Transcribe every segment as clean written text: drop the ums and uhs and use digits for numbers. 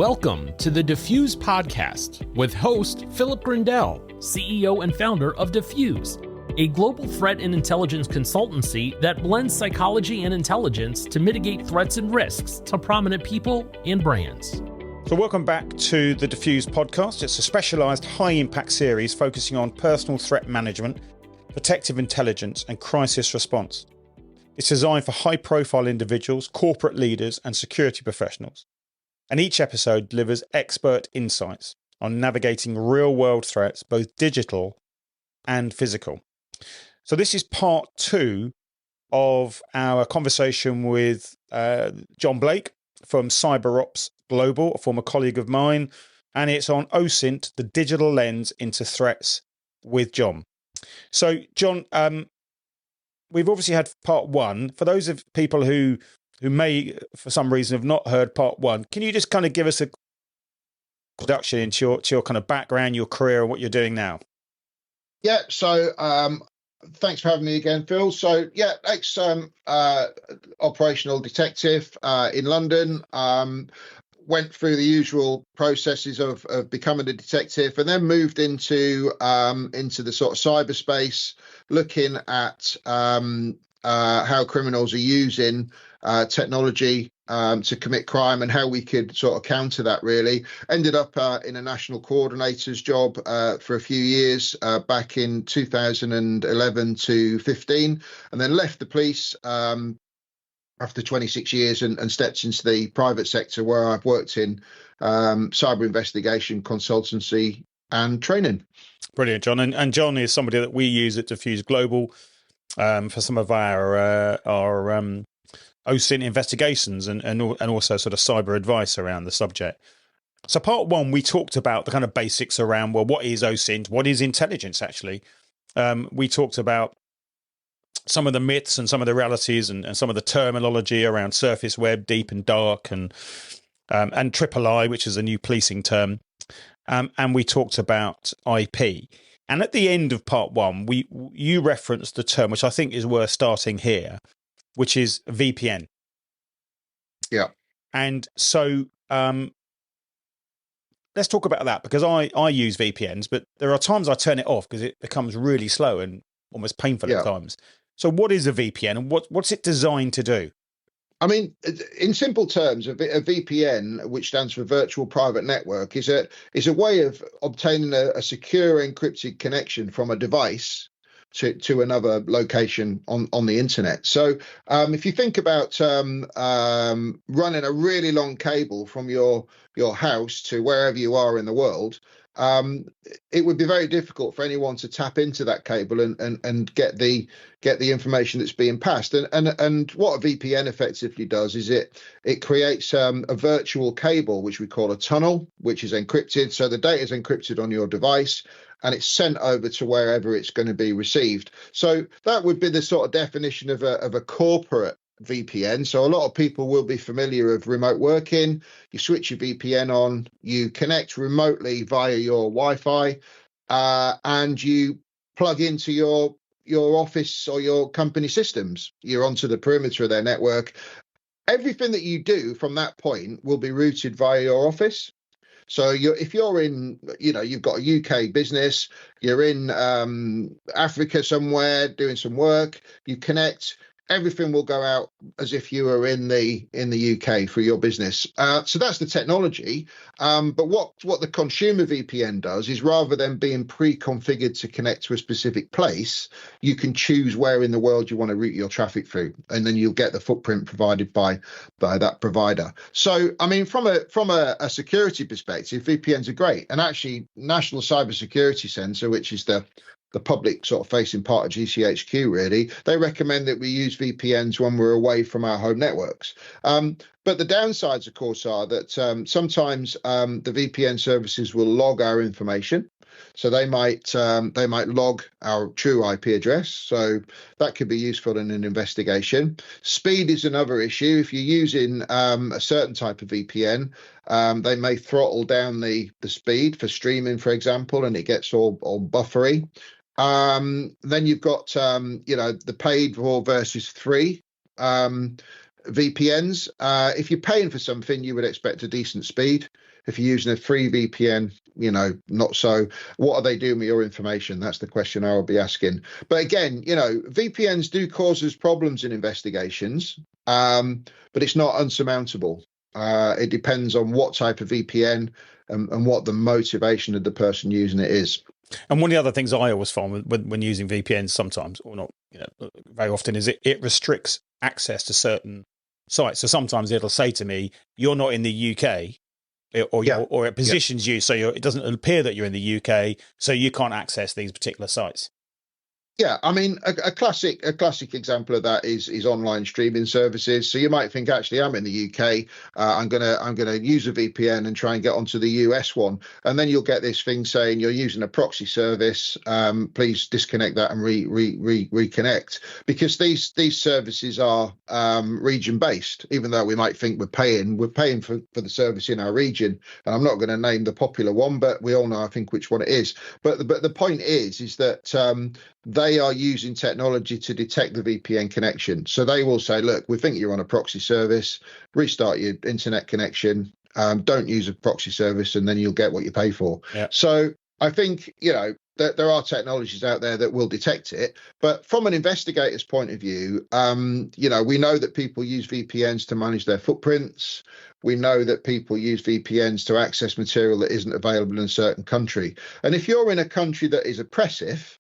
Welcome to the Diffuse Podcast with host Philip Grindell, CEO and founder of Diffuse, a global threat and intelligence consultancy that blends psychology and intelligence to mitigate threats and risks to prominent people and brands. So welcome back to the Diffuse Podcast. It's a specialised high-impact series focusing on personal threat management, protective intelligence and crisis response. It's designed for high-profile individuals, corporate leaders and security professionals. And each episode delivers expert insights on navigating real-world threats, both digital and physical. So this is part 2 of our conversation with John Blake from CyberOps Global, a former colleague of mine, and it's on OSINT, the digital lens into threats with John. So John, we've obviously had part 1. For those of people who may, for some reason, have not heard part 1, can you just kind of give us a introduction into your kind of background, your career, and what you're doing now? Yeah, so thanks for having me again, Phil. So yeah, operational detective in London. Went through the usual processes of becoming a detective, and then moved into the sort of cyberspace, looking at how criminals are using technology to commit crime and how we could sort of counter that. Really ended up in a national coordinator's job for a few years back in 2011 to 15, and then left the police after 26 years and stepped into the private sector, where I've worked in cyber investigation, consultancy and training. Brilliant, John. And John is somebody that we use at Diffuse Global for some of our OSINT investigations and also sort of cyber advice around the subject. So part 1, we talked about the kind of basics around, well, what is OSINT? What is intelligence, actually? We talked about some of the myths and some of the realities and some of the terminology around surface web, deep and dark, and triple I, which is a new policing term. And we talked about IP. And at the end of part 1, you referenced the term, which I think is worth starting here, which is VPN. Yeah. And so let's talk about that, because I use VPNs, but there are times I turn it off because it becomes really slow and almost painful at times. So what is a VPN and what's it designed to do? I mean, in simple terms, a VPN, which stands for Virtual Private Network, is a way of obtaining a secure encrypted connection from a device to another location on the internet. So if you think about running a really long cable from your house to wherever you are in the world, it would be very difficult for anyone to tap into that cable and get the information that's being passed. And what a VPN effectively does is it creates a virtual cable, which we call a tunnel, which is encrypted. So the data is encrypted on your device, and it's sent over to wherever it's going to be received. So that would be the sort of definition of a corporate VPN. So a lot of people will be familiar with remote working. You switch your VPN on, you connect remotely via your Wi-Fi, and you plug into your office or your company systems. You're onto the perimeter of their network. Everything that you do from that point will be routed via your office. So if you're in, you've got a UK business, you're in Africa somewhere doing some work, you connect, everything will go out as if you were in the UK for your business. So that's the technology. But what the consumer VPN does is, rather than being pre-configured to connect to a specific place, you can choose where in the world you want to route your traffic through, and then you'll get the footprint provided by that provider. So, I mean, from a security perspective, VPNs are great. And actually, National Cybersecurity Centre, which is the public sort of facing part of GCHQ, really, they recommend that we use VPNs when we're away from our home networks. But the downsides, of course, are that sometimes the VPN services will log our information. So they might log our true IP address. So that could be useful in an investigation. Speed is another issue. If you're using a certain type of VPN, they may throttle down the speed for streaming, for example, and it gets all buffery. Then you've got, the paid for versus free VPNs. If you're paying for something, you would expect a decent speed. If you're using a free VPN, not so. What are they doing with your information? That's the question I would be asking. But again, VPNs do cause us problems in investigations, but it's not unsurmountable. It depends on what type of VPN and what the motivation of the person using it is. And one of the other things I always find when using VPNs sometimes, or not very often, is it restricts access to certain sites. So sometimes it'll say to me, you're not in the UK, or it positions you so it doesn't appear that you're in the UK, so you can't access these particular sites. Yeah, I mean, a classic example of that is online streaming services. So you might think, actually, I'm in the UK. I'm gonna use a VPN and try and get onto the US one, and then you'll get this thing saying you're using a proxy service. Please disconnect that and reconnect, because these services are region based. Even though we might think we're paying for the service in our region, and I'm not going to name the popular one, but we all know, I think, which one it is. But the point is that they are using technology to detect the VPN connection. So they will say, look, we think you're on a proxy service, restart your internet connection, don't use a proxy service, and then you'll get what you pay for. Yeah. So I think, that there are technologies out there that will detect it. But from an investigator's point of view, we know that people use VPNs to manage their footprints. We know that people use VPNs to access material that isn't available in a certain country. And if you're in a country that is oppressive,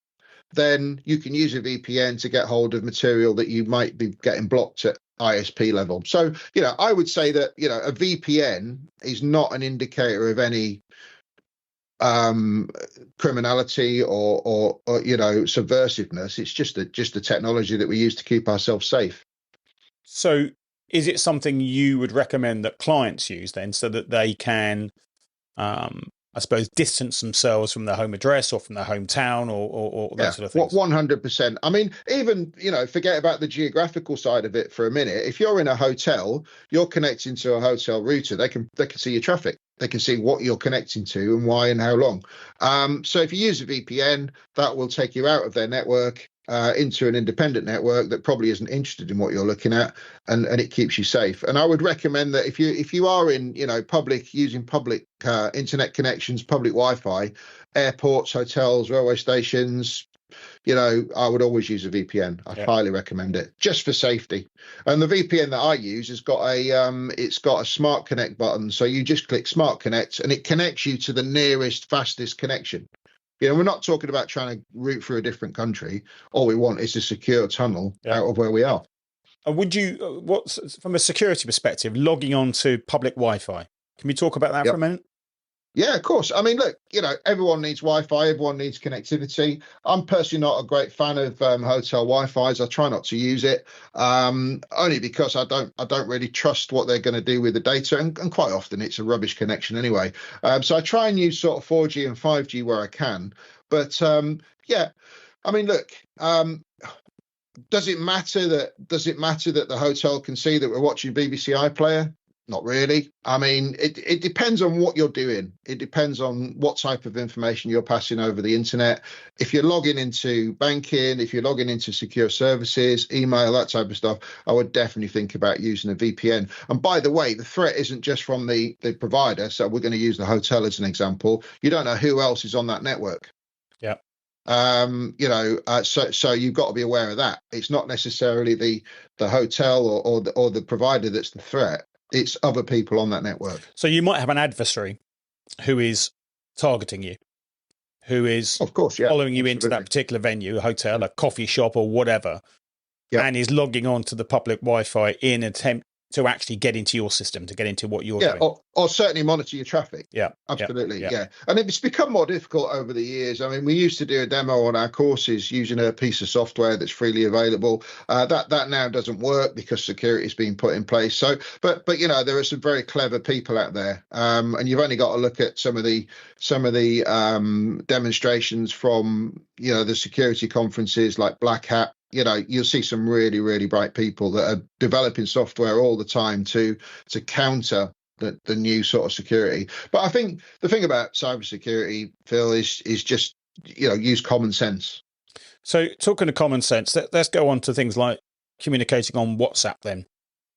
then you can use a VPN to get hold of material that you might be getting blocked at ISP level. So, I would say that, a VPN is not an indicator of any criminality or subversiveness. It's just a technology that we use to keep ourselves safe. So is it something you would recommend that clients use then, so that they can I suppose, distance themselves from their home address or from their hometown or that sort of thing? 100%. I mean, even, forget about the geographical side of it for a minute. If you're in a hotel, you're connecting to a hotel router, they can see your traffic. They can see what you're connecting to and why and how long. So if you use a VPN, that will take you out of their network into an independent network that probably isn't interested in what you're looking at, and it keeps you safe. And I would recommend that if you are in using public internet connections, public Wi-Fi, airports, hotels, railway stations, I would always use a VPN. I highly recommend it, just for safety. And the VPN that I use has got it's got a Smart Connect button, so you just click Smart Connect and it connects you to the nearest, fastest connection. We're not talking about trying to route through a different country. All we want is a secure tunnel out of where we are. Would you, from a security perspective, logging on to public Wi-Fi? Can we talk about that for a minute? Yeah, of course. I mean, look, everyone needs Wi-Fi. Everyone needs connectivity. I'm personally not a great fan of hotel Wi-Fi's. I try not to use it, only because I don't really trust what they're going to do with the data, and quite often it's a rubbish connection anyway. So I try and use sort of 4G and 5G where I can. But I mean, look. Does it matter that the hotel can see that we're watching BBC iPlayer? Not really. I mean, it depends on what you're doing. It depends on what type of information you're passing over the internet. If you're logging into banking, if you're logging into secure services, email, that type of stuff, I would definitely think about using a VPN. And by the way, the threat isn't just from the provider. So we're going to use the hotel as an example. You don't know who else is on that network. Yeah. So you've got to be aware of that. It's not necessarily the hotel or the provider that's the threat. It's other people on that network. So you might have an adversary who is targeting you, who is of course, following you into that particular venue, a hotel, a coffee shop or whatever, and is logging on to the public Wi-Fi in an attempt to actually get into your system, to get into what you're doing. Or certainly monitor your traffic. Yeah, absolutely. Yeah. And it's become more difficult over the years. I mean, we used to do a demo on our courses using a piece of software that's freely available. That now doesn't work because security is being put in place. So, but there are some very clever people out there, and you've only got to look at some of the demonstrations from the security conferences like Black Hat. You'll see some really, really bright people that are developing software all the time to counter the new sort of security. But I think the thing about cybersecurity, Phil, is just use common sense. So talking of common sense, let's go on to things like communicating on WhatsApp then,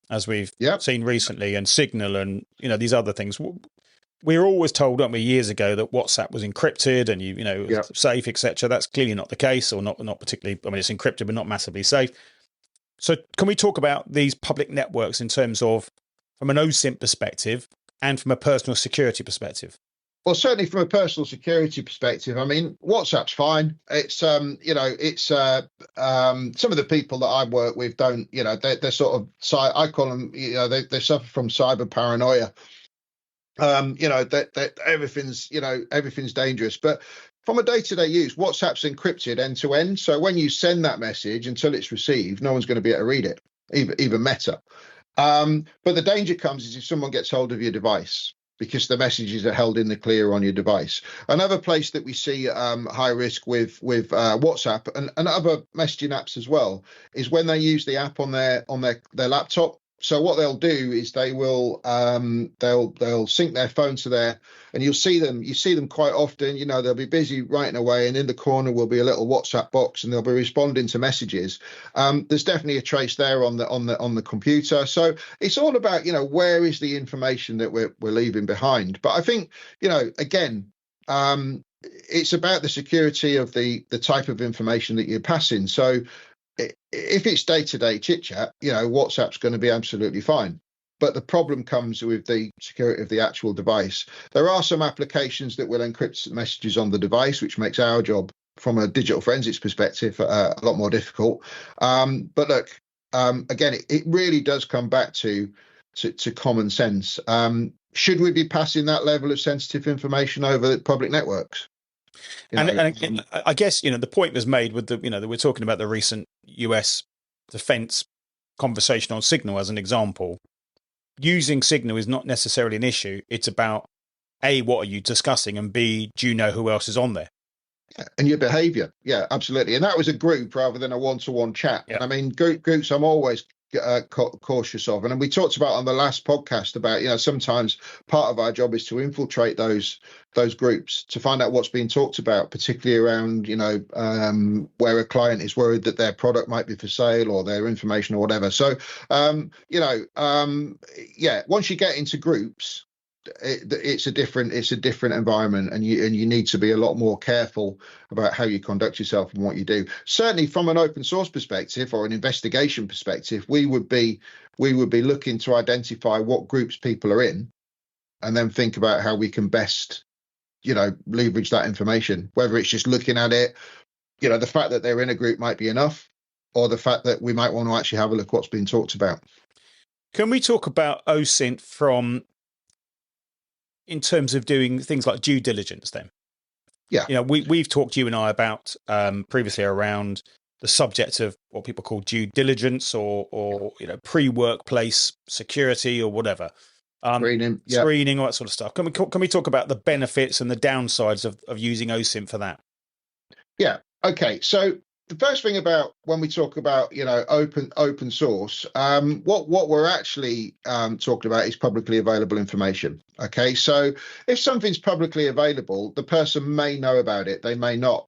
as we've seen recently, and Signal and these other things. we were always told, weren't we, years ago, that WhatsApp was encrypted and safe, etc. That's clearly not the case, or not particularly. I mean, it's encrypted but not massively safe. So can we talk about these public networks in terms of from an OSINT perspective and from a personal security perspective? Well, certainly from a personal security perspective, I mean, WhatsApp's fine. It's, some of the people that I work with don't, they're sort of, I call them, they suffer from cyber paranoia. That everything's dangerous. But from a day-to-day use, WhatsApp's encrypted end to end. So when you send that message until it's received, no one's going to be able to read it, even Meta. But the danger comes is if someone gets hold of your device, because the messages are held in the clear on your device. Another place that we see high risk with WhatsApp and other messaging apps as well is when they use the app on their laptop. So what they'll do is they will they'll sync their phone to there, and you see them quite often. They'll be busy writing away, and in the corner will be a little WhatsApp box, and they'll be responding to messages. There's definitely a trace there on the computer. So it's all about where is the information that we're leaving behind. But I think again. It's about the security of the type of information that you're passing. So if it's day-to-day chit-chat, WhatsApp's going to be absolutely fine. But the problem comes with the security of the actual device. There are some applications that will encrypt messages on the device, which makes our job from a digital forensics perspective a lot more difficult. But look, again, it really does come back to common sense. Should we be passing that level of sensitive information over public networks? And I guess the point was made with that we're talking about the recent US defense conversation on Signal as an example. Using Signal is not necessarily an issue. It's about A, what are you discussing, and B, do you know who else is on there? Yeah, and your behaviour. Yeah, absolutely. And that was a group rather than a one-to-one chat. Yeah. And I mean, groups I'm always cautious of, and we talked about on the last podcast about sometimes part of our job is to infiltrate those groups to find out what's being talked about, particularly around where a client is worried that their product might be for sale or their information or whatever. So once you get into groups, it's a different environment, and you need to be a lot more careful about how you conduct yourself and what you do. Certainly from an open source perspective or an investigation perspective, we would be looking to identify what groups people are in, and then think about how we can best leverage that information, whether it's just looking at it, the fact that they're in a group might be enough, or the fact that we might want to actually have a look what's being talked about. Can we talk about OSINT in terms of doing things like due diligence then? Yeah. We've talked, you and I, about previously around the subject of what people call due diligence or pre-workplace security or whatever. Screening, all that sort of stuff. Can we talk about the benefits and the downsides of using OSINT for that? Yeah. Okay. So the first thing about when we talk about open source, what we're actually talking about is publicly available information. Okay, so if something's publicly available, the person may know about it, they may not.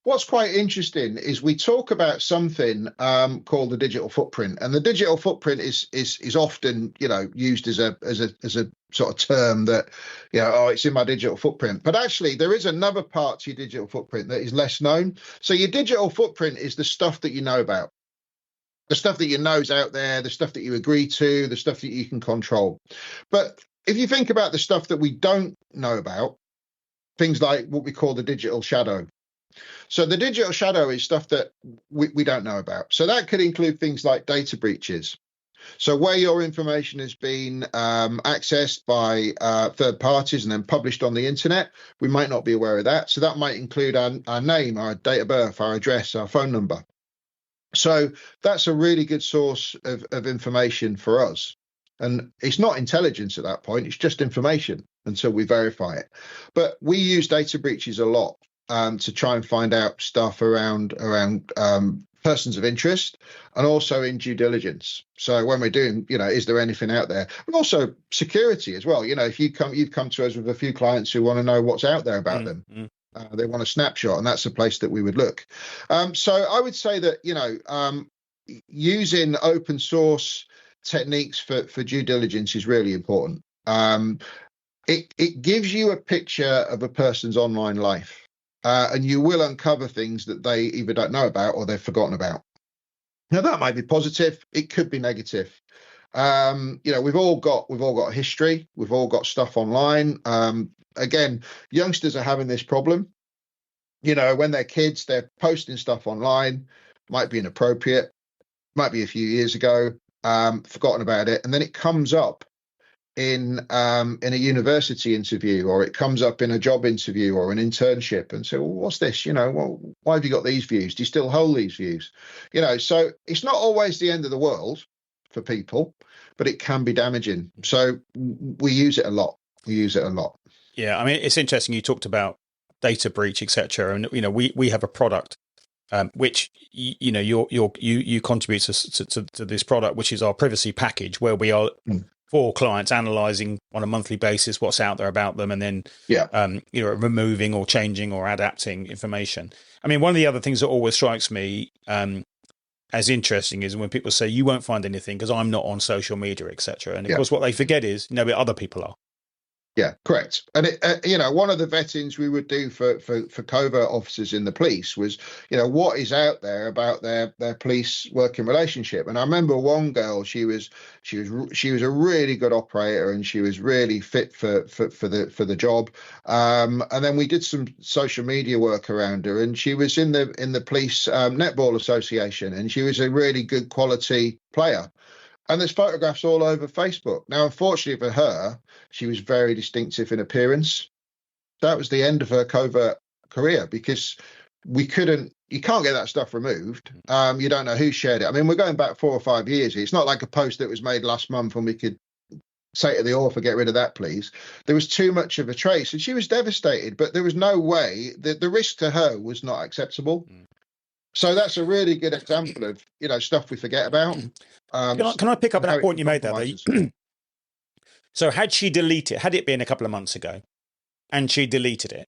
What's quite interesting is we talk about something called the digital footprint, and the digital footprint is often used as a sort of term that it's in my digital footprint. But actually, there is another part to your digital footprint that is less known. So your digital footprint is the stuff that you know about, the stuff that you know is out there, the stuff that you agree to, the stuff that you can control. But if you think about the stuff that we don't know about, things like what we call the digital shadow. So the digital shadow is stuff that we don't know about. So that could include things like data breaches. So where your information has been accessed by third parties and then published on the internet, we might not be aware of that. So that might include our name, our date of birth, our address, our phone number. So that's a really good source of information for us. And it's not intelligence at that point, it's just information until we verify it. But we use data breaches a lot to try and find out stuff around persons of interest, and also in due diligence. So when we're doing, is there anything out there? And also security as well. If you've come to us with a few clients who want to know what's out there about them. They want a snapshot, and that's the place that we would look. So I would say that, using open source techniques for due diligence is really important. it gives you a picture of a person's online life, and you will uncover things that they either don't know about or they've forgotten about. Now that might be positive, it could be negative. We've all got a history, we've all got stuff online. Again, youngsters are having this problem. When they're kids, they're posting stuff online, might be inappropriate, might be a few years ago, forgotten about it, and then it comes up in a university interview, or it comes up in a job interview or an internship, and say, well, what's this? Why have you got these views? Do you still hold these views? So it's not always the end of the world for people, but it can be damaging. So we use it a lot. Yeah, I mean, it's interesting. You talked about data breach, etc., and we have a product which you contribute to this product, which is our privacy package, where we are for clients analyzing on a monthly basis what's out there about them, and then removing or changing or adapting information. I mean, one of the other things that always strikes me as interesting is when people say you won't find anything because I'm not on social media, etc. And of course, what they forget is but other people are. Yeah, correct. And one of the vettings we would do for covert officers in the police was, what is out there about their police working relationship. And I remember one girl, she was a really good operator, and she was really fit for the job. And then we did some social media work around her, and she was in the police netball association, and she was a really good quality player. And there's photographs all over Facebook. Now, unfortunately for her, she was very distinctive in appearance. That was the end of her covert career, because you can't get that stuff removed. You don't know who shared it. I mean, we're going back 4 or 5 years. It's not like a post that was made last month and we could say to the author, get rid of that, please. There was too much of a trace, and she was devastated, but there was no way that the risk to her was not acceptable. So that's a really good example of, stuff we forget about. Can I pick up on that point you made there? So had it been a couple of months ago and she deleted it,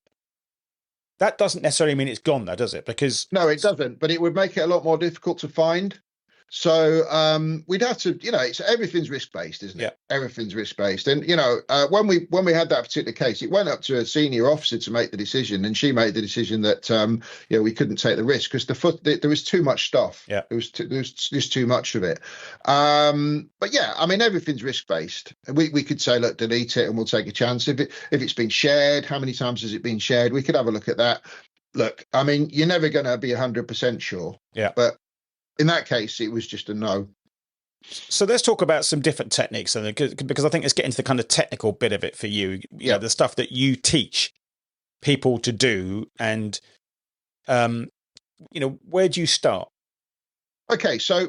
that doesn't necessarily mean it's gone though, does it? Because no, it doesn't, but it would make it a lot more difficult to find. So we'd have to, everything's risk-based, isn't it? Yeah. Everything's risk-based. And, when we had that particular case, it went up to a senior officer to make the decision, and she made the decision that, we couldn't take the risk because there was too much stuff. Yeah. There was just too much of it. But yeah, I mean, everything's risk-based. We could say, look, delete it and we'll take a chance. If it's been shared, how many times has it been shared? We could have a look at that. Look, I mean, you're never going to be 100% sure. Yeah. But in that case, it was just a no. So let's talk about some different techniques, because I think let's get into the kind of technical bit of it for you. The stuff that you teach people to do, and where do you start? Okay, so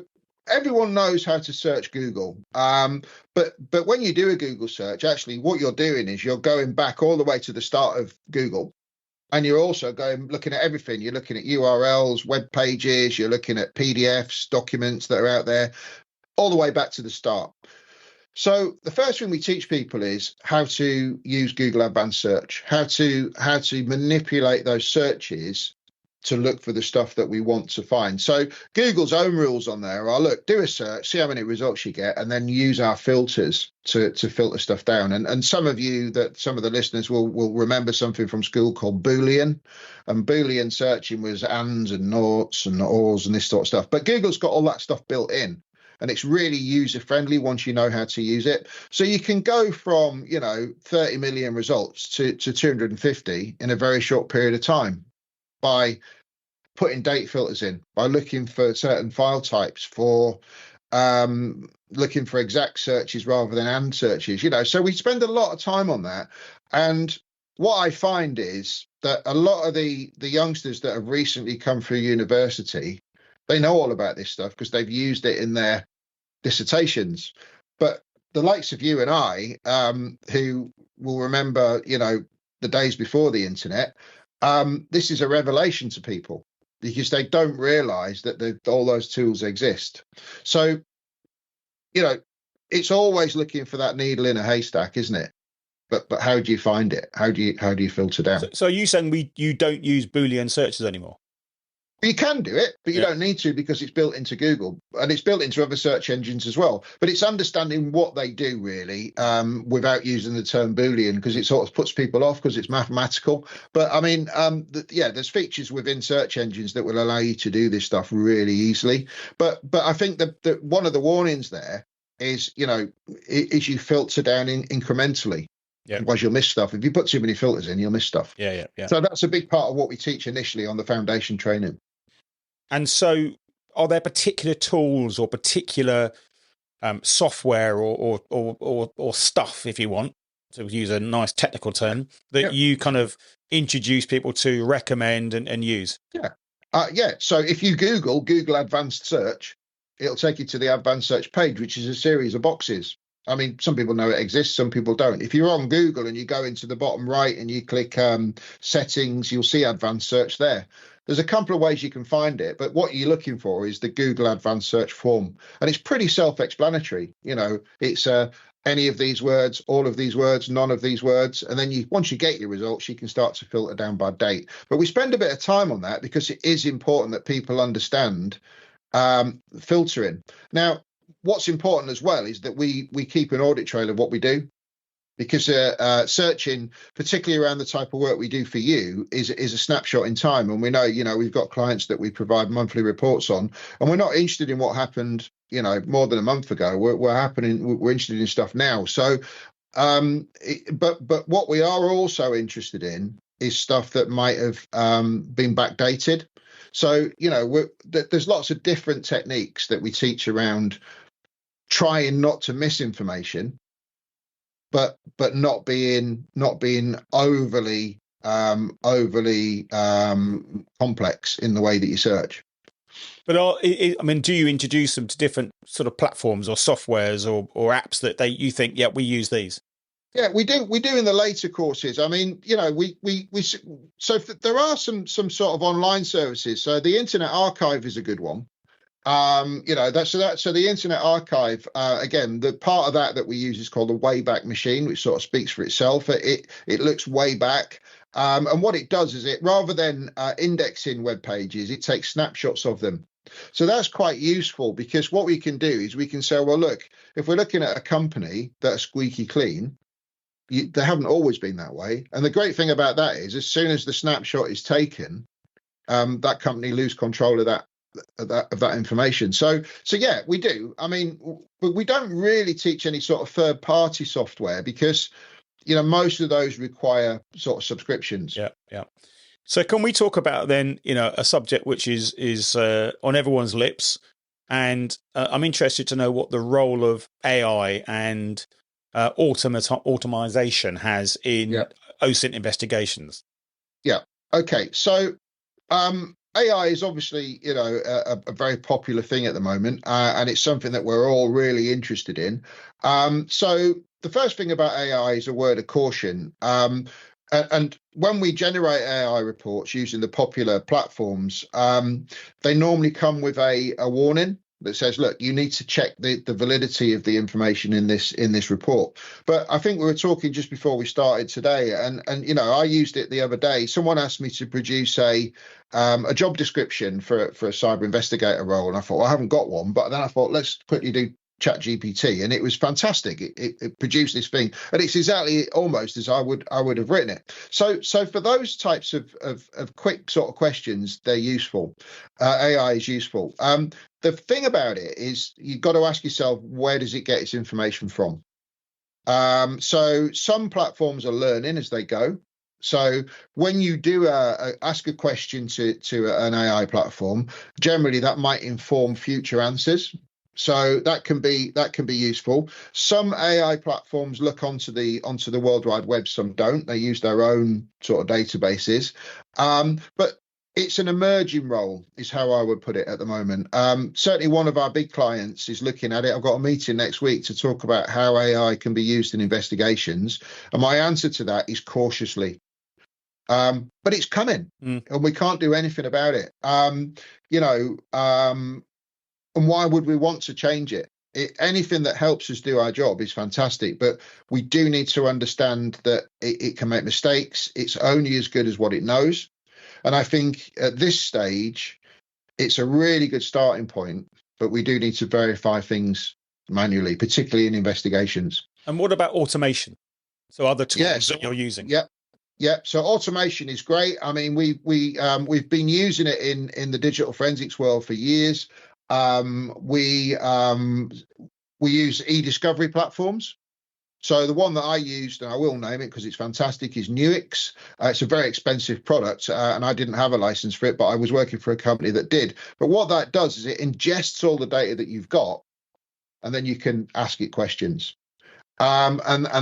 everyone knows how to search Google, but when you do a Google search, actually, what you're doing is you're going back all the way to the start of Google. And you're also looking at everything. You're looking at URLs, web pages, you're looking at PDFs, documents that are out there, all the way back to the start. So the first thing we teach people is how to use Google Advanced Search, how to manipulate those searches to look for the stuff that we want to find. So Google's own rules on there are, look, do a search, see how many results you get, and then use our filters to filter stuff down. And some of the listeners will remember something from school called Boolean. And Boolean searching was ands and noughts and ors and this sort of stuff. But Google's got all that stuff built in. And it's really user-friendly once you know how to use it. So you can go from, 30 million results to 250 in a very short period of time, by putting date filters in, by looking for certain file types, for looking for exact searches rather than and searches, So we spend a lot of time on that. And what I find is that a lot of the youngsters that have recently come through university, they know all about this stuff because they've used it in their dissertations. But the likes of you and I, who will remember, the days before the internet, this is a revelation to people because they don't realize that all those tools exist. So, it's always looking for that needle in a haystack, isn't it? But how do you find it? How do you filter down? So you saying you don't use Boolean searches anymore? You can do it, but you don't need to, because it's built into Google and it's built into other search engines as well. But it's understanding what they do really, without using the term Boolean, because it sort of puts people off because it's mathematical. But I mean, there's features within search engines that will allow you to do this stuff really easily. But I think that one of the warnings there is, is you filter down incrementally. Yeah. Otherwise you'll miss stuff. If you put too many filters in, you'll miss stuff. Yeah. So that's a big part of what we teach initially on the foundation training. And so are there particular tools or particular software or stuff, if you want to use a nice technical term, that you kind of introduce people to, recommend and use? So if you Google Advanced Search, it'll take you to the Advanced Search page, which is a series of boxes. I mean, some people know it exists, some people don't. If you're on Google and you go into the bottom right and you click settings, you'll see Advanced Search there. There's a couple of ways you can find it, but what you're looking for is the Google Advanced Search form. And it's pretty self-explanatory. It's any of these words, all of these words, none of these words. And then once you get your results, you can start to filter down by date. But we spend a bit of time on that because it is important that people understand filtering. Now, what's important as well is that we keep an audit trail of what we do, because searching, particularly around the type of work we do for you, is a snapshot in time. And we know, we've got clients that we provide monthly reports on, and we're not interested in what happened, more than a month ago. We're interested in stuff now. So, but what we are also interested in is stuff that might have been backdated. So, there's lots of different techniques that we teach around trying not to miss information, but not being overly complex in the way that you search. But do you introduce them to different sort of platforms or softwares or apps that you think, we use these? Yeah, we do in the later courses. I mean, so there are some sort of online services. So the Internet Archive is a good one. So the Internet Archive, again, the part of that we use is called the Wayback Machine, which sort of speaks for itself. It looks way back. And what it does is rather than indexing web pages, it takes snapshots of them. So that's quite useful, because what we can do is we can say, well, look, if we're looking at a company that are squeaky clean, they haven't always been that way. And the great thing about that is, as soon as the snapshot is taken, that company lose control of that information. So yeah, we do. I mean, but we don't really teach any sort of third-party software, because most of those require sort of subscriptions. Yeah. So can we talk about then, a subject which is on everyone's lips, and I'm interested to know what the role of AI and automation has in OSINT investigations. Yeah. Okay. So AI is obviously, a very popular thing at the moment, and it's something that we're all really interested in. So the first thing about AI is a word of caution. And when we generate AI reports using the popular platforms, they normally come with a warning that says, look, you need to check the validity of the information in this report. But I think we were talking just before we started today, and I used it the other day. Someone asked me to produce a job description for a cyber investigator role, and I thought, well, I haven't got one. But then I thought, let's quickly do ChatGPT, and it was fantastic. It produced this thing, and it's exactly almost as I would have written it. So for those types of quick sort of questions, they're useful. AI is useful. The thing about it is, you've got to ask yourself, where does it get its information from? So some platforms are learning as they go. So when you do ask a question to an AI platform, generally that might inform future answers. So that can be useful. Some AI platforms look onto the World Wide Web, some don't. They use their own sort of databases. But it's an emerging role, is how I would put it at the moment. Certainly one of our big clients is looking at it. I've got a meeting next week to talk about how AI can be used in investigations. And my answer to that is cautiously. But it's coming, and we can't do anything about it. And why would we want to change it? Anything that helps us do our job is fantastic, but we do need to understand that it can make mistakes. It's only as good as what it knows. And I think at this stage, it's a really good starting point, but we do need to verify things manually, particularly in investigations. And what about automation? So other tools that you're using? Yeah. So automation is great. I mean, we've been using it in the digital forensics world for years. We use e-discovery platforms. So the one that I used, and I will name it because it's fantastic, is Nuix. It's a very expensive product, and I didn't have a license for it, but I was working for a company that did. But what that does is it ingests all the data that you've got, and then you can ask it questions. And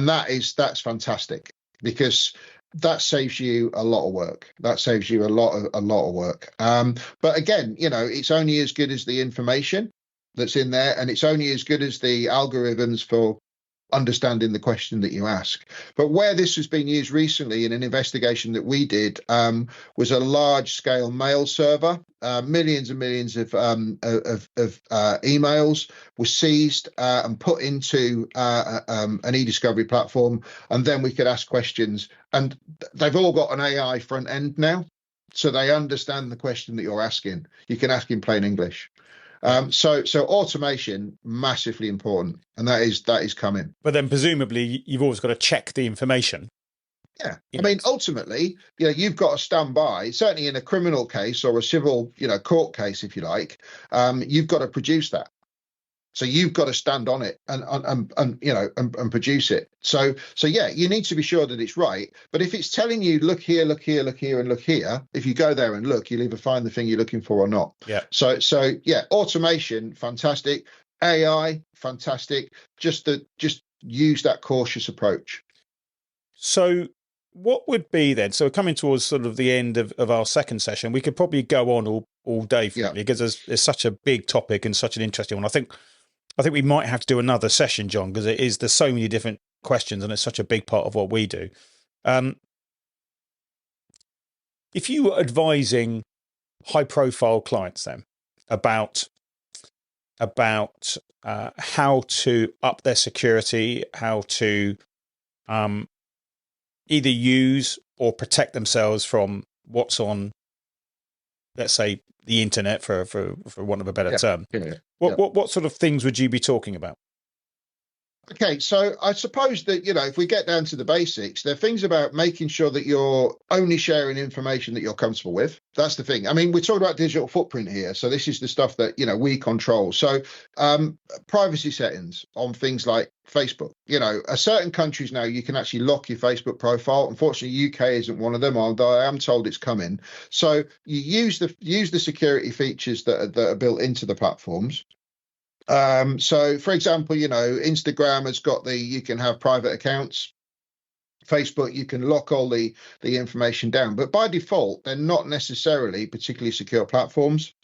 that's fantastic, because that saves you a lot of work. That saves you a lot of work. But again, it's only as good as the information that's in there, and it's only as good as the algorithms for understanding the question that you ask. But where this has been used recently in an investigation that we did was a large-scale mail server. Millions and millions of emails were seized and put into an e-discovery platform, and then we could ask questions. And they've all got an AI front end now, so they understand the question that you're asking. You can ask in plain English. So automation, massively important, and that is coming. But then presumably you've always got to check the information. Yeah, I mean, ultimately, you've got to stand by. Certainly, in a criminal case or a civil, court case, if you like, you've got to produce that. So you've got to stand on it and produce it. So yeah, you need to be sure that it's right. But if it's telling you, look here, look here, look here, and look here, if you go there and look, you'll either find the thing you're looking for or not. Yeah. So yeah, automation, fantastic. AI, fantastic. Just use that cautious approach. So what would be then? So we're coming towards sort of the end of our second session. We could probably go on all day, frankly, because there's such a big topic and such an interesting one. I think we might have to do another session, John, because there's so many different questions and it's such a big part of what we do. If you were advising high-profile clients then about how to up their security, how to either use or protect themselves from what's on, let's say, the internet, for want of a better term. What sort of things would you be talking about? Okay, so I suppose that, if we get down to the basics, there are things about making sure that you're only sharing information that you're comfortable with. That's the thing. I mean, we're talking about digital footprint here. So this is the stuff that, we control. So privacy settings on things like Facebook. Certain countries now, you can actually lock your Facebook profile. Unfortunately, UK isn't one of them, although I am told it's coming. So you use the security features that are built into the platforms. So, for example, Instagram has got you can have private accounts. Facebook, you can lock all the information down. But by default, they're not necessarily particularly secure platforms.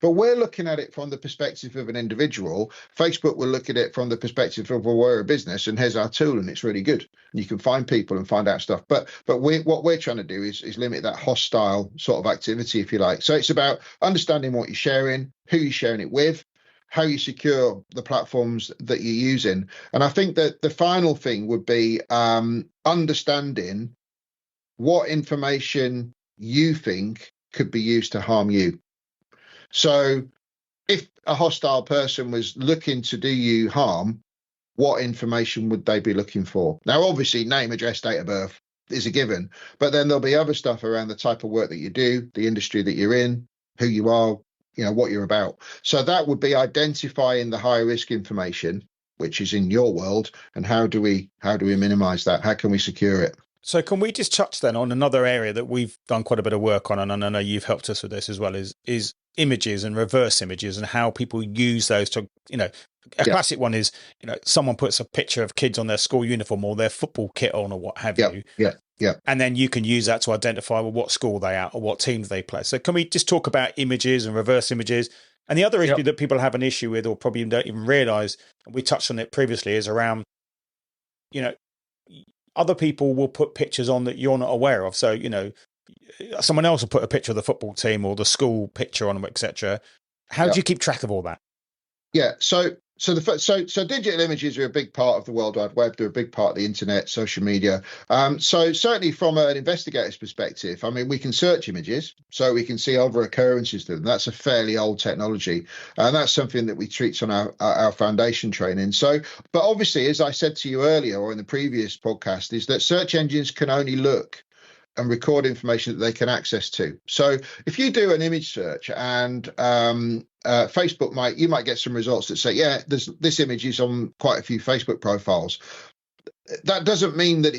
But we're looking at it from the perspective of an individual. Facebook will look at it from the perspective of, well, we're a business and here's our tool and it's really good. And you can find people and find out stuff. But what we're trying to do is limit that hostile sort of activity, if you like. So it's about understanding what you're sharing, who you're sharing it with, how you secure the platforms that you're using. And I think that the final thing would be understanding what information you think could be used to harm you. So if a hostile person was looking to do you harm, what information would they be looking for? Now, obviously, name, address, date of birth is a given, but then there'll be other stuff around the type of work that you do, the industry that you're in, who you are, what you're about. So that would be identifying the high risk information, which is in your world, and how do we minimize that? How can we secure it? So can we just touch then on another area that we've done quite a bit of work on, and I know you've helped us with this as well, is images and reverse images and how people use those to, classic one is, someone puts a picture of kids on their school uniform or their football kit on or what have you. Yeah. And then you can use that to identify, well, what school they at or what team they play. So can we just talk about images and reverse images? And the other issue that people have an issue with or probably don't even realize, and we touched on it previously, is around, other people will put pictures on that you're not aware of. So, someone else will put a picture of the football team or the school picture on them, etc. How do you keep track of all that? Yeah. So So digital images are a big part of the World Wide Web. They're a big part of the internet, social media. So certainly from an investigator's perspective, I mean, we can search images, so we can see other occurrences to them. That's a fairly old technology, and that's something that we treat on our foundation training. So, but obviously, as I said to you earlier or in the previous podcast, is that search engines can only look and record information that they can access to. So if you do an image search and Facebook you might get some results that say, yeah, this image is on quite a few Facebook profiles. That doesn't mean that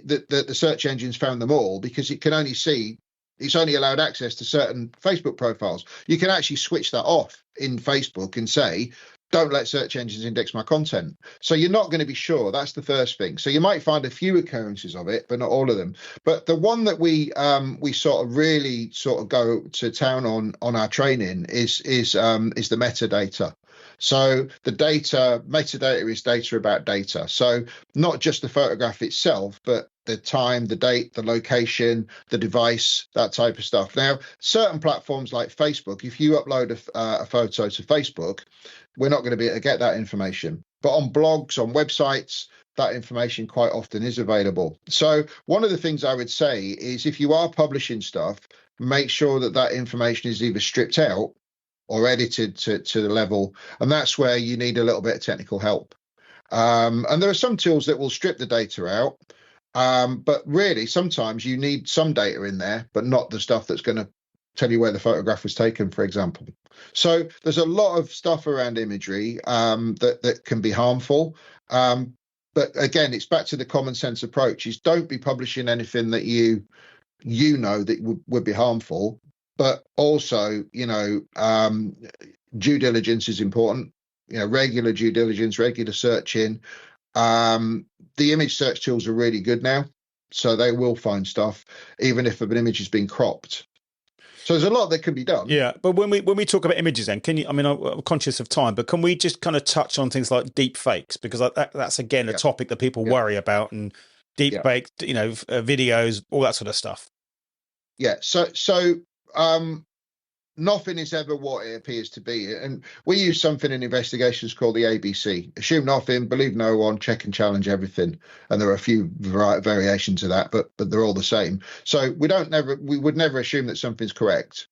that the search engines found them all, because it can only see, it's only allowed access to certain Facebook profiles. You can actually switch that off in Facebook and say, don't let search engines index my content. So you're not going to be sure. That's the first thing. So you might find a few occurrences of it, but not all of them. But the one that we sort of really sort of go to town on our training is the metadata. So metadata is data about data. So not just the photograph itself, but the time, the date, the location, the device, that type of stuff. Now, certain platforms like Facebook, if you upload a photo to Facebook, we're not going to be able to get that information. But on blogs, on websites, that information quite often is available. So one of the things I would say is, if you are publishing stuff, make sure that information is either stripped out or edited to the level. And that's where you need a little bit of technical help. And there are some tools that will strip the data out. But really, sometimes you need some data in there, but not the stuff that's going to tell you where the photograph was taken, for example. So there's a lot of stuff around imagery that can be harmful. But again, it's back to the common sense approach: is don't be publishing anything that you know that would be harmful. But also, due diligence is important. Regular due diligence, regular searching. The image search tools are really good now, so they will find stuff even if an image has been cropped. So there's a lot that can be done. Yeah, but when we talk about images, then can you? I mean, I'm conscious of time, but can we just kind of touch on things like deep fakes, because that's again a topic that people worry about, and deep fake, videos, all that sort of stuff. Yeah. So nothing is ever what it appears to be. And we use something in investigations called the ABC. Assume nothing, believe no one, check and challenge everything. And there are a few variations of that, but they're all the same. So we would never assume that something's correct.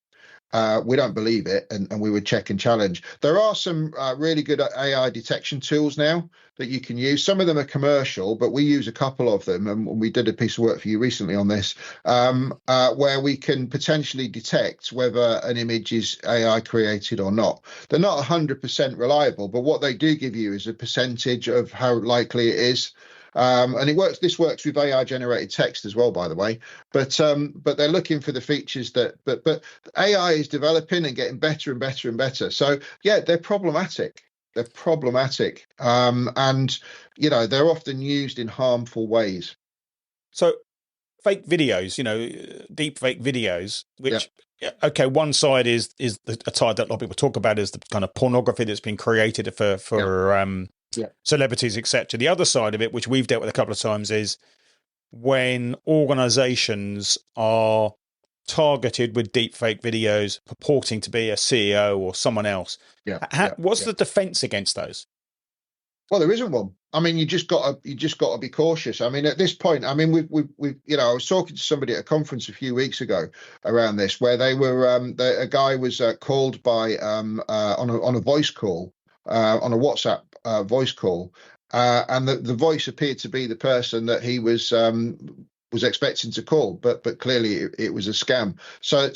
We don't believe it, and we would check and challenge. There are some really good AI detection tools now that you can use. Some of them are commercial, but we use a couple of them, and we did a piece of work for you recently on this, where we can potentially detect whether an image is AI created or not. They're not 100% reliable, but what they do give you is a percentage of how likely it is. And this works with AI generated text as well, by the way, but they're looking for the features but AI is developing and getting better and better and better. So yeah, they're problematic. And they're often used in harmful ways. So fake videos, deep fake videos, which okay, one side is a type that a lot of people talk about, is the kind of pornography that's been created for celebrities, etc. The other side of it, which we've dealt with a couple of times, is when organizations are targeted with deep fake videos purporting to be a CEO or someone else. What's the defense against those? Well, there isn't one. I mean, you just got to be cautious. I mean, at this point, I mean, we I was talking to somebody at a conference a few weeks ago around this, where they were a guy was called by on a voice call, on a WhatsApp voice call, and the voice appeared to be the person that he was expecting to call, but clearly it was a scam. So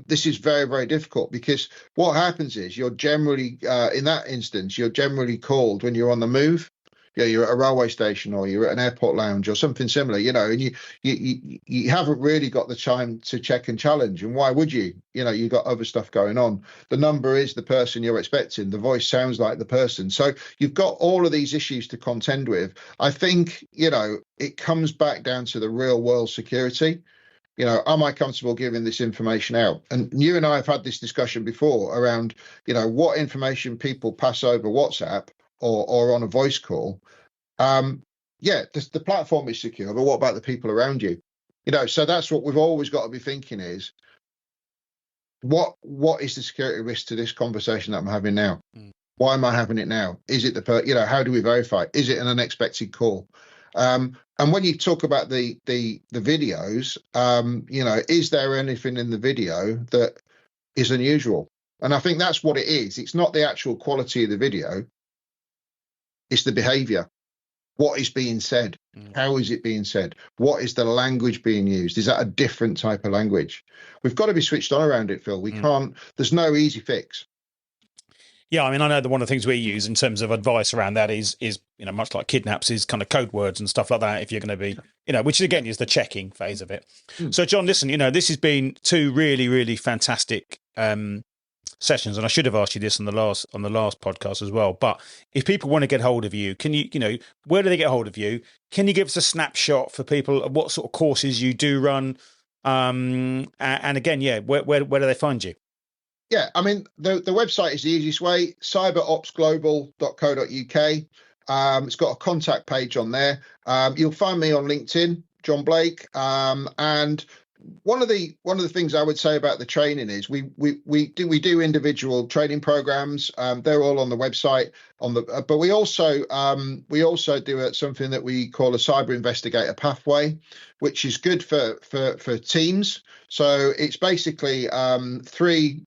this is very, very difficult, because what happens is you're generally in that instance, you're generally called when you're on the move. You're at a railway station, or you're at an airport lounge or something similar, and you haven't really got the time to check and challenge. And why would you? You've got other stuff going on. The number is the person you're expecting. The voice sounds like the person. So you've got all of these issues to contend with. I think, it comes back down to the real world security. Am I comfortable giving this information out? And you and I have had this discussion before around, what information people pass over WhatsApp or on a voice call. The platform is secure, but what about the people around you? So that's what we've always got to be thinking is, what is the security risk to this conversation that I'm having now? Why am I having it now? Is it how do we verify? Is it an unexpected call? And when you talk about the videos, is there anything in the video that is unusual? And I think that's what it is. It's not the actual quality of the video. It's the behavior. What is being said? How is it being said? What is the language being used? Is that a different type of language? We've got to be switched on around it, Phil. We can't, there's no easy fix. Yeah, I mean, I know that one of the things we use in terms of advice around that is much like kidnaps, is kind of code words and stuff like that. If you're going to be, which again is the checking phase of it. So, John, listen, this has been 2 really, really fantastic sessions, and I should have asked you this on the last podcast as well. But if people want to get hold of you, can you, where do they get hold of you? Can you give us a snapshot for people of what sort of courses you do run? And again, where do they find you? Yeah, I mean, the website is the easiest way, cyberopsglobal.co.uk. It's got a contact page on there. You'll find me on LinkedIn, John Blake. And one of the things I would say about the training is we do individual training programs. They're all on the website. But we also do something that we call a cyber investigator pathway, which is good for teams. So it's basically 3.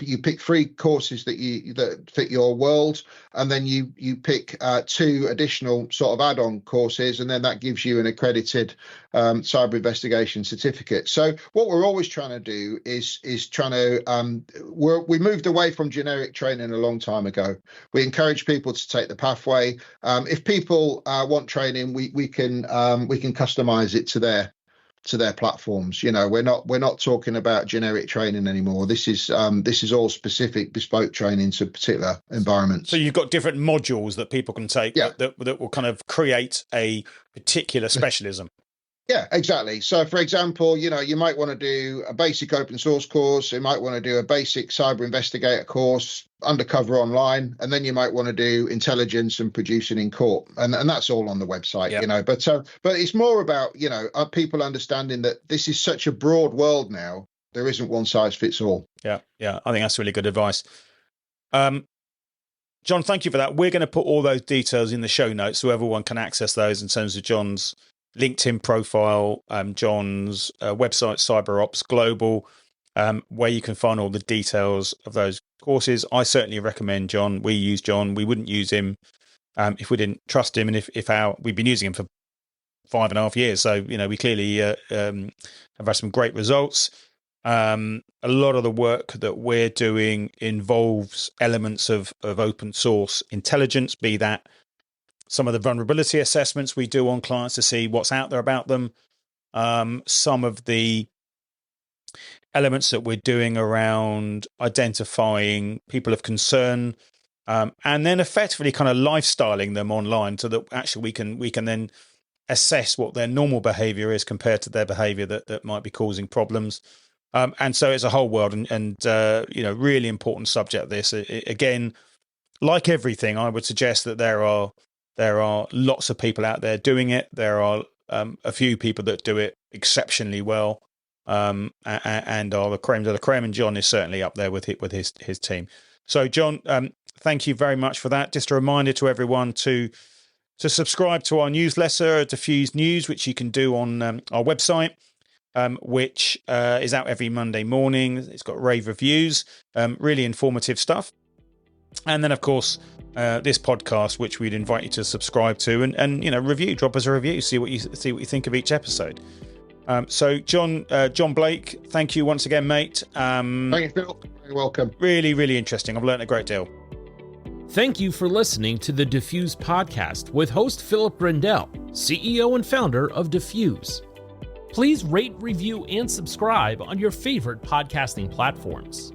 You pick 3 courses that fit your world, and then you pick 2 additional sort of add-on courses, and then that gives you an accredited cyber investigation certificate. So what we're always trying to do is trying to we moved away from generic training a long time ago. We encourage people to take the pathway. If people want training, we can customize it to their platforms. We're not talking about generic training anymore. This is all specific, bespoke training to particular environments. So you've got different modules that people can take that will kind of create a particular specialism. Yeah, exactly. So, for example, you might want to do a basic open source course. You might want to do a basic cyber investigator course, undercover online, and then you might want to do intelligence and producing in court, and that's all on the website. But it's more about people understanding that this is such a broad world now. There isn't one size fits all. Yeah, I think that's really good advice. John, thank you for that. We're going to put all those details in the show notes so everyone can access those in terms of John's LinkedIn profile, John's website, CyberOps Global, where you can find all the details of those courses. I certainly recommend John. We use John. We wouldn't use him if we didn't trust him, and if we've been using him for 5.5 years. So we clearly have had some great results. A lot of the work that we're doing involves elements of open source intelligence, be that some of the vulnerability assessments we do on clients to see what's out there about them. Some of the elements that we're doing around identifying people of concern, and then effectively kind of lifestyling them online so that actually we can then assess what their normal behavior is compared to their behavior that might be causing problems. And so it's a whole world and really important subject, this. Again, like everything, I would suggest that there are lots of people out there doing it. There are a few people that do it exceptionally well, and are the creme de la creme. And John is certainly up there with his team. So, John, thank you very much for that. Just a reminder to everyone to subscribe to our newsletter, Diffuse News, which you can do on our website, which is out every Monday morning. It's got rave reviews, really informative stuff. And then, of course, this podcast, which we'd invite you to subscribe to and review, drop us a review, see what you think of each episode. So, John Blake, thank you once again, mate. Thank you, Phil. You're welcome. Really, really interesting. I've learned a great deal. Thank you for listening to the Diffuse podcast with host Philip Brindell, CEO and founder of Diffuse. Please rate, review, and subscribe on your favorite podcasting platforms.